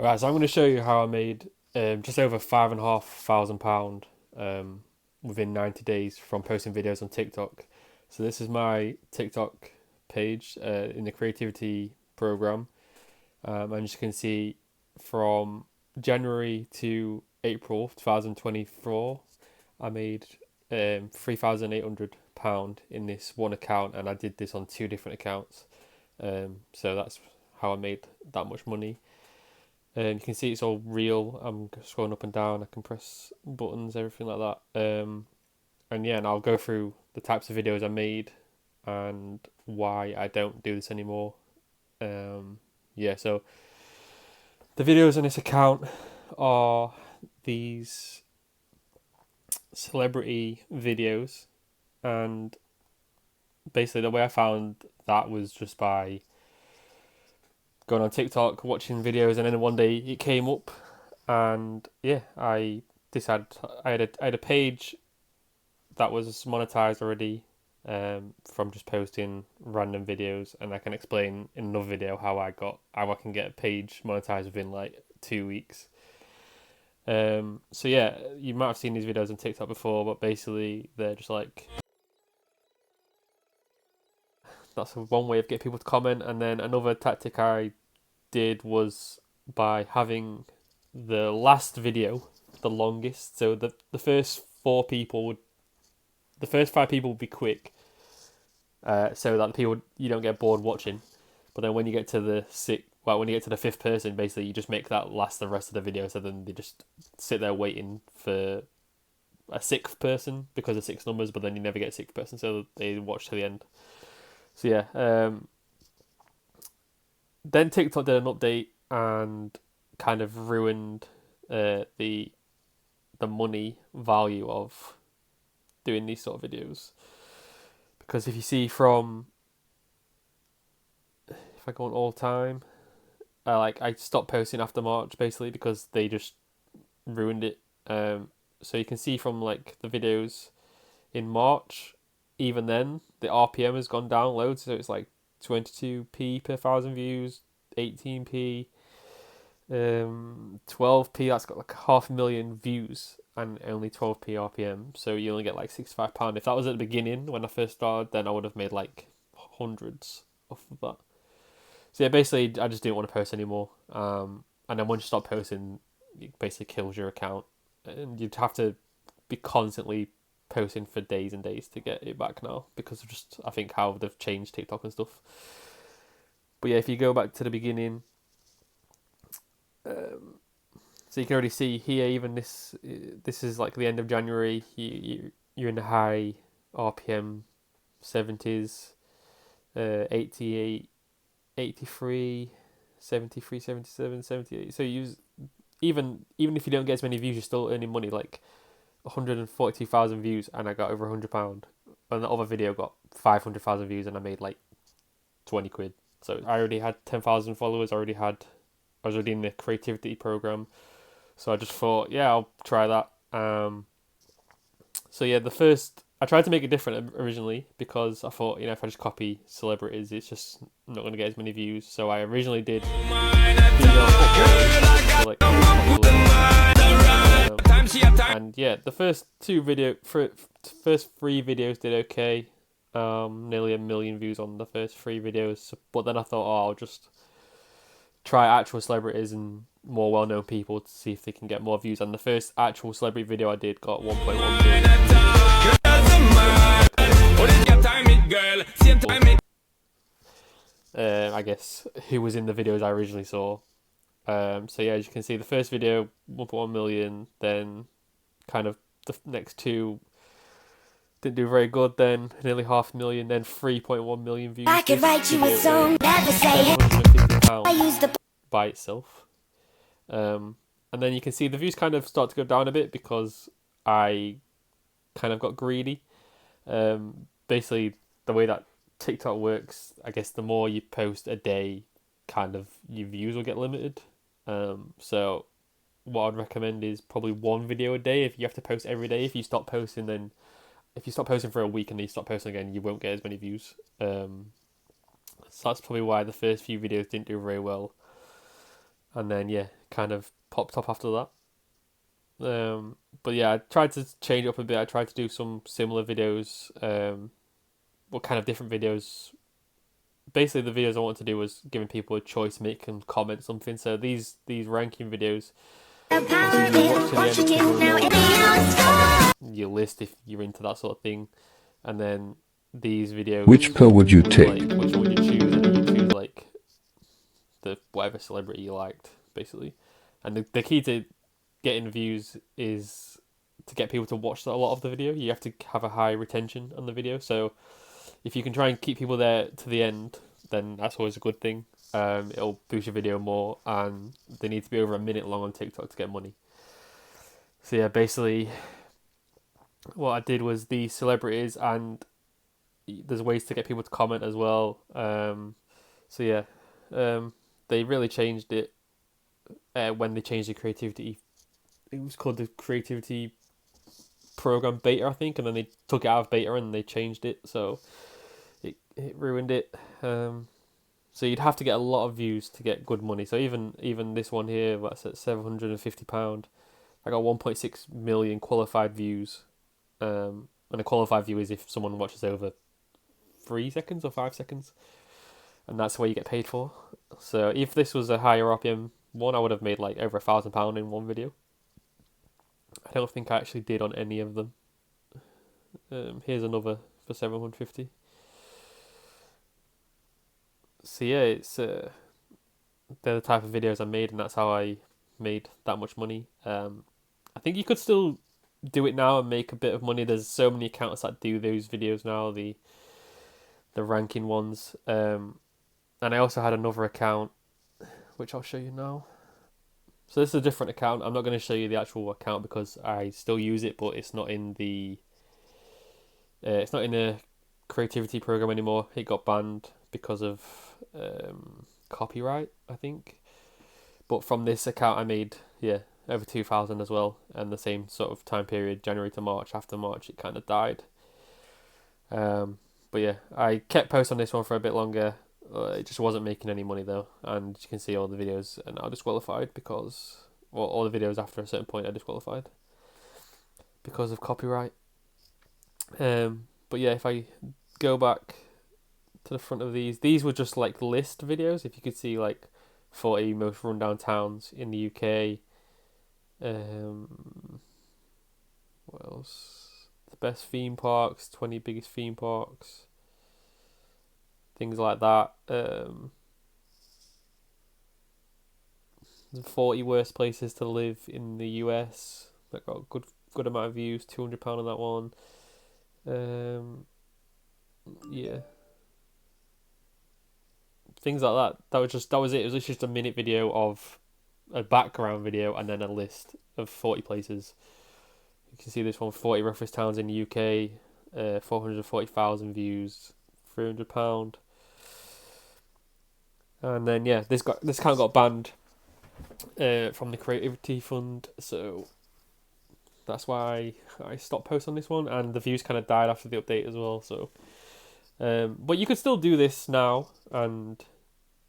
Alright, so I'm going to show you how I made just over £5,500 within 90 days from posting videos on TikTok. So this is my TikTok page in the creativity program, and as you can see, from January to April 2024, I made £3,800 in this one account, and I did this on two different accounts. So that's how I made that much money. You can see it's all real. I'm scrolling up and down. I can press buttons, everything like that. And yeah, and I'll go through the types of videos I made and why I don't do this anymore. Yeah, so the videos on this account are these celebrity videos, and basically the way I found that was just by going on TikTok, watching videos, and then one day it came up, and yeah, I decided I had a page that was monetized already, from just posting random videos, and I can explain in another video how I can get a page monetized within like 2 weeks. So yeah, you might have seen these videos on TikTok before, but basically they're just like, that's one way of getting people to comment. And then another tactic I did was by having the last video the longest. So the first the first five people would be quick, so that the people you don't get bored watching. But then when you get to when you get to the fifth person, basically you just make that last the rest of the video. So then they just sit there waiting for a sixth person because of six numbers, but then you never get a sixth person, so they watch to the end. So yeah, then TikTok did an update and kind of ruined the money value of doing these sort of videos. Because if you see if I go on all time, I stopped posting after March basically because they just ruined it. So you can see from like the videos in March, even then the RPM has gone down loads. So it's like 22p per thousand views, 18p, 12p. That's got like 500,000 views and only 12p RPM. So you only get like £65. If that was at the beginning when I first started, then I would have made like hundreds off of that. So yeah, basically I just didn't want to post anymore. And then once you stop posting, it basically kills your account, and you'd have to be constantly posting for days and days to get it back now because of just I think how they've changed TikTok and stuff. But yeah, if you go back to the beginning, so you can already see here, even this is like the end of January. You're in the high RPM 70s, 88, 83, 73, 77, 78. So you use even if you don't get as many views, you're still earning money. Like 142,000 views, and I got over £100. And the other video got 500,000 views, and I made like 20 quid. So I already had 10,000 followers. I was already in the creativity program. So I just thought, yeah, I'll try that. So yeah, I tried to make it different originally because I thought, if I just copy celebrities, it's just not going to get as many views. So I originally did female footballers, so like and yeah, the first first three videos did okay. Nearly 1 million views on the first three videos. But then I thought, I'll just try actual celebrities and more well-known people to see if they can get more views. And the first actual celebrity video I did got 1.1 million views. I guess who was in the videos I originally saw. So yeah, as you can see, the first video 1.1 million, then kind of the next two didn't do very good, then nearly 500,000, then 3.1 million views. I could write you a song, never say £750 by itself. And then you can see the views kind of start to go down a bit because I kind of got greedy. Basically, the way that TikTok works, I guess the more you post a day, kind of your views will get limited. So what I'd recommend is probably one video a day. If you have to post every day, if you stop posting for a week and then you stop posting again, you won't get as many views. So that's probably why the first few videos didn't do very well. and then yeah, kind of popped up after that. But yeah, I tried to change it up a bit. I tried to do some similar videos, what kind of different videos. Basically, the videos I wanted to do was giving people a choice, make them comment something. So these ranking videos, obviously you watch to the end because you want to know your list if you're into that sort of thing, and then these videos, Which pill would you take? like which one would you choose, and you choose like the whatever celebrity you liked, basically. And the key to getting views is to get people to watch a lot of the video. You have to have a high retention on the video. So if you can try and keep people there to the end, then that's always a good thing. It'll boost your video more, and they need to be over a minute long on TikTok to get money. So yeah, basically, what I did was the celebrities, and there's ways to get people to comment as well. So yeah, they really changed it when they changed the creativity. It was called the creativity program beta, I think, and then they took it out of beta and they changed it, so it ruined it. So you'd have to get a lot of views to get good money. So even this one here, that's at £750. I got 1.6 million qualified views. And a qualified view is if someone watches over 3 seconds or 5 seconds, and that's what you get paid for. So if this was a higher RPM one, I would have made like over £1,000 in one video. I don't think I actually did on any of them. Here's another for 750. So yeah, it's they're the type of videos I made, and that's how I made that much money. I think you could still do it now and make a bit of money. There's so many accounts that do those videos now, the ranking ones. And I also had another account, which I'll show you now. So this is a different account. I'm not going to show you the actual account because I still use it, but it's not in the creativity program anymore. It got banned because of copyright, I think. But from this account, I made over 2,000 as well, and the same sort of time period, January to March. After March, it kind of died. But yeah, I kept posting on this one for a bit longer. It just wasn't making any money though, and you can see all the videos are now disqualified because, well, all the videos after a certain point are disqualified because of copyright. But yeah, if I go back to the front of these were just like list videos. If you could see like 40 most rundown towns in the UK. What else? The best theme parks, 20 biggest theme parks, things like that. The 40 worst places to live in the US. That got a good amount of views. £200 on that one. Yeah, things like that. That was it. It was literally just a minute video of a background video and then a list of 40 places. You can see this one: 40 roughest towns in the UK, 440,000 views, £300. And then yeah, this kind of got banned from the Creativity Fund, so that's why I stopped posting on this one, and the views kind of died after the update as well. So, but you could still do this now, and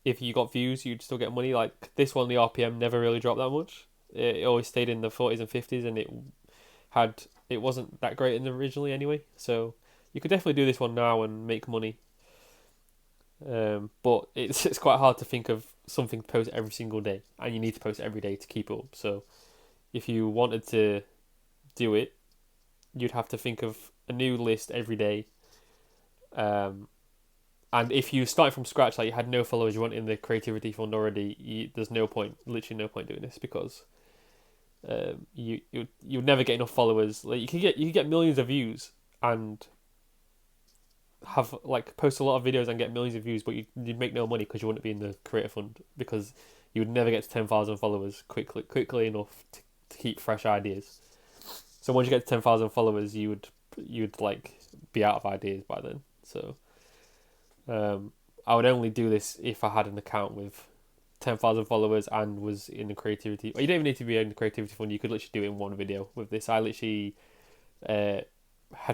if you got views, you'd still get money. Like this one, the RPM never really dropped that much. It always stayed in the 40s and 50s, and it wasn't that great in originally anyway. So you could definitely do this one now and make money. But it's quite hard to think of something to post every single day, and you need to post every day to keep up. So if you wanted to do it, you'd have to think of a new list every day. And if you start from scratch, like you had no followers, you weren't in the Creativity Fund already, there's no point, literally no point doing this because you'd never get enough followers. Like you could get millions of views and have like post a lot of videos and get millions of views, but you'd make no money because you wouldn't be in the Creator Fund because you would never get to 10,000 followers quickly enough to keep fresh ideas. So once you get to 10,000 followers, you'd like be out of ideas by then. So I would only do this if I had an account with 10,000 followers and was in the creativity. Well, you don't even need to be in the Creativity Fund. You could literally do it in one video with this. I literally had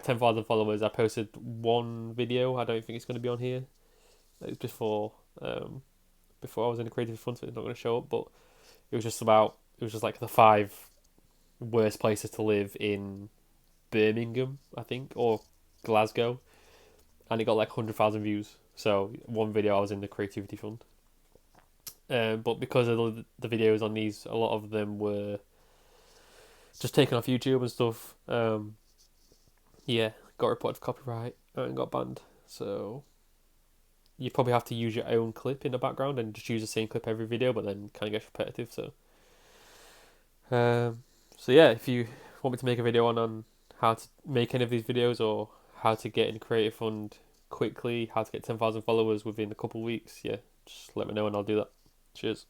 10,000 followers. I posted one video. I don't think it's going to be on here. It was before I was in the Creativity Fund, so it's not going to show up. But It was just like the five worst places to live in Birmingham, I think, or Glasgow, and it got like 100,000 views. So one video I was in the creativity fund. But because of the videos on these, a lot of them were just taken off YouTube and stuff. Yeah, got reported for copyright and got banned. So you probably have to use your own clip in the background and just use the same clip every video, but then kind of gets repetitive. Um, so yeah, if you want me to make a video on how to make any of these videos or how to get in Creative Fund quickly, how to get 10,000 followers within a couple of weeks, yeah, just let me know and I'll do that. Cheers.